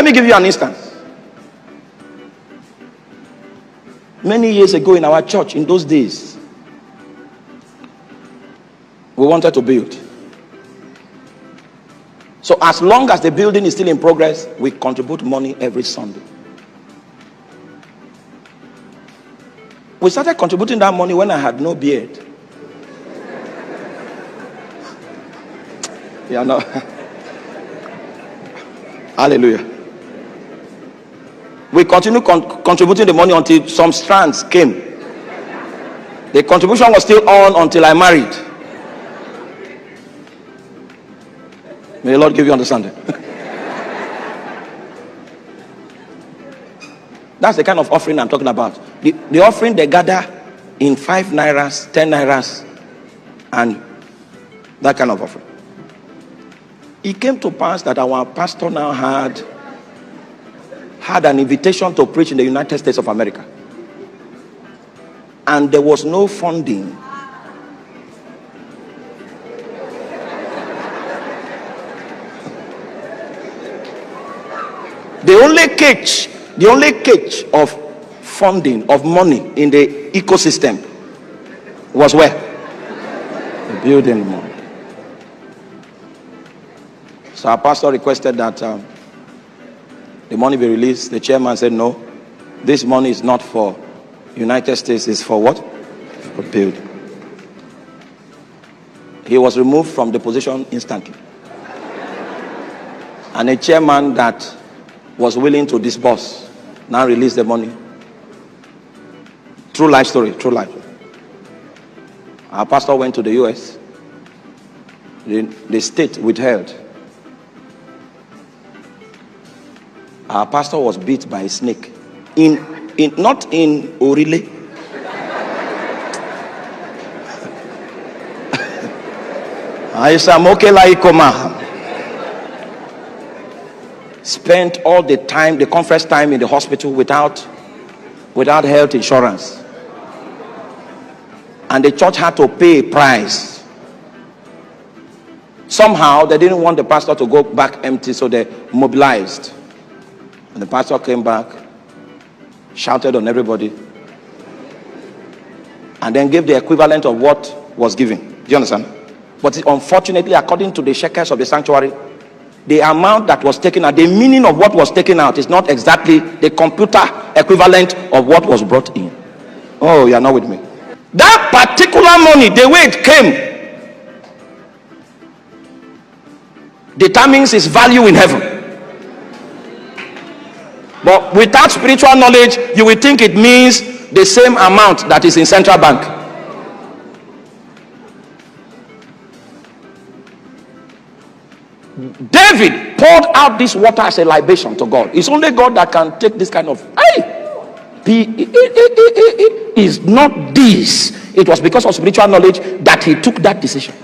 me give you an instance. Many years ago in our church, in those days, we wanted to build. So as long as the building is still in progress, we contribute money every Sunday. We started contributing that money when I had no beard. Yeah, no. Hallelujah. We continued contributing the money until some strands came. The contribution was still on until I married. May the Lord give you understanding. That's the kind of offering I'm talking about. The offering they gather in 5 nairas, 10 nairas, and that kind of offering. It came to pass that our pastor now had an invitation to preach in the United States of America. And there was no funding. The only catch of funding, of money in the ecosystem was where? The building money. So our pastor requested that the money be released. The chairman said, no, this money is not for United States, it's for what? For building. He was removed from the position instantly. And a chairman that was willing to disburse now released the money. True life story, true life. Our pastor went to the US. The state withheld. Our pastor was beat by a snake. Not in Orile. Spent all the time, the conference time in the hospital without health insurance. And the church had to pay a price. Somehow they didn't want the pastor to go back empty, so they mobilized. And the pastor came back, shouted on everybody, and then gave the equivalent of what was given. Do you understand? But unfortunately, according to the shekels of the sanctuary, the amount that was taken out, the meaning of what was taken out is not exactly the computer equivalent of what was brought in. Oh, you are not with me. That particular money, the way it came, determines its value in heaven. But without spiritual knowledge, you will think it means the same amount that is in central bank. David poured out this water as a libation to God. It's only God that can take this kind of. Is not this. It was because of spiritual knowledge that he took that decision.